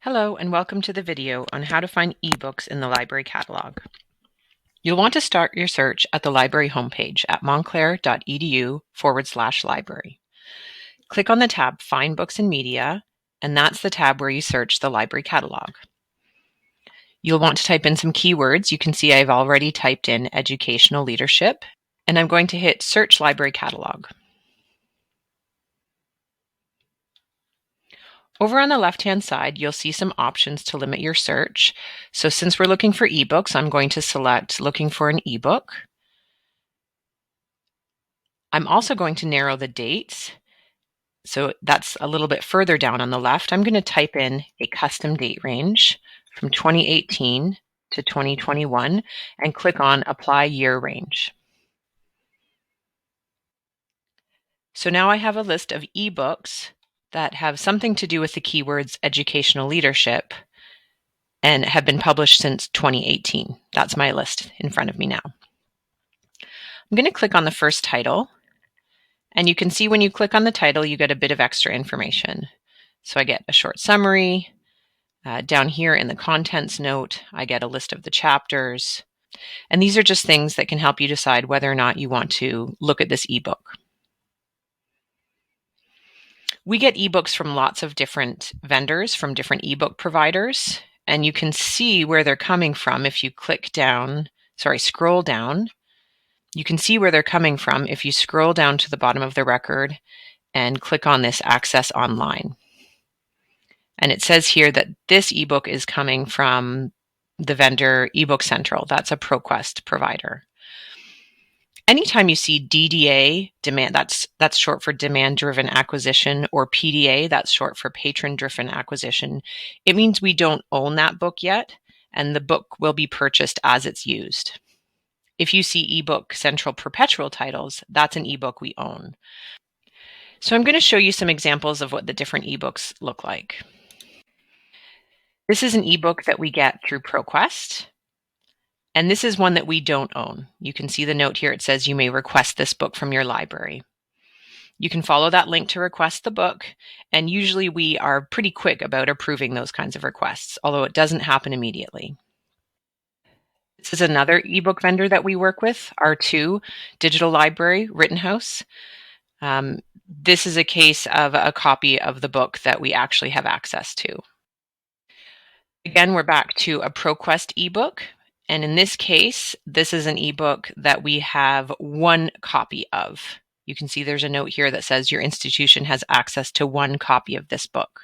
Hello and welcome to the video on how to find ebooks in the library catalog. You'll want to start your search at the library homepage at montclair.edu/library. Click on the tab Find Books and Media, and that's the tab where you search the library catalog. You'll want to type in some keywords. You can see I've already typed in educational leadership, and I'm going to hit Search Library Catalog. Over on the left-hand side, you'll see some options to limit your search. So since we're looking for ebooks, I'm going to select Looking for an ebook. I'm also going to narrow the dates. So that's a little bit further down on the left. I'm going to type in a custom date range from 2018 to 2021 and click on Apply Year Range. So now I have a list of ebooks that have something to do with the keywords educational leadership and have been published since 2018. That's my list in front of me now. I'm going to click on the first title, and you can see when you click on the title, you get a bit of extra information. So I get a short summary. Down here in the contents note, I get a list of the chapters. And these are just things that can help you decide whether or not you want to look at this ebook. We get ebooks from lots of different vendors, from different ebook providers, and you can see where they're coming from if you scroll down. You can see where they're coming from if you scroll down to the bottom of the record and click on this Access Online. And it says here that this ebook is coming from the vendor Ebook Central. That's a Proquest provider. Anytime you see DDA, that's short for Demand-Driven Acquisition, or PDA, that's short for Patron-Driven Acquisition, it means we don't own that book yet, and the book will be purchased as it's used. If you see Ebook Central Perpetual titles, that's an ebook we own. So I'm going to show you some examples of what the different ebooks look like. This is an ebook that we get through Proquest. And this is one that we don't own. You can see the note here. It says you may request this book from your library. You can follow that link to request the book, and usually we are pretty quick about approving those kinds of requests, although it doesn't happen immediately. This is another ebook vendor that we work with, R2 Digital Library, Rittenhouse. This is a case of a copy of the book that we actually have access to. Again, we're back to a Proquest ebook. And in this case, this is an ebook that we have one copy of. You can see there's a note here that says your institution has access to one copy of this book.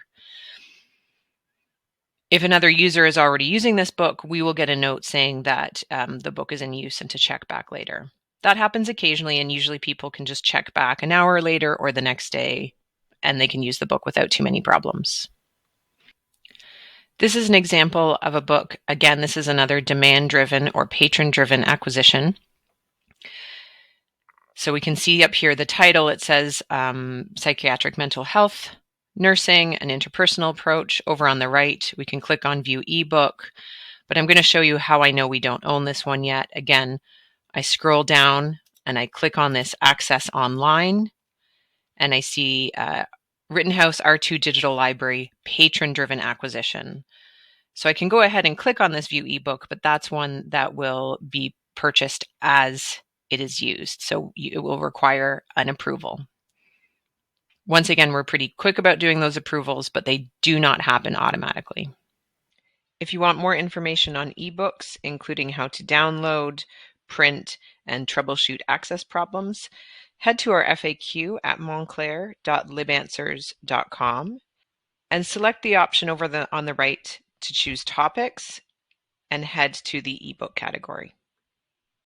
If another user is already using this book, we will get a note saying that the book is in use and to check back later. That happens occasionally, and usually people can just check back an hour later or the next day, and they can use the book without too many problems. This is an example of a book. Again, this is another demand-driven or patron-driven acquisition. So we can see up here the title. It says Psychiatric Mental Health, Nursing, an Interpersonal Approach. Over on the right, we can click on View eBook. But I'm going to show you how I know we don't own this one yet. Again, I scroll down and I click on this Access Online, and I see Rittenhouse R2 Digital Library Patron-Driven Acquisition. So I can go ahead and click on this View eBook, but that's one that will be purchased as it is used. So it will require an approval. Once again, we're pretty quick about doing those approvals, but they do not happen automatically. If you want more information on ebooks, including how to download, print, and troubleshoot access problems, head to our FAQ at montclair.libanswers.com and select the option on the right to choose topics and head to the ebook category.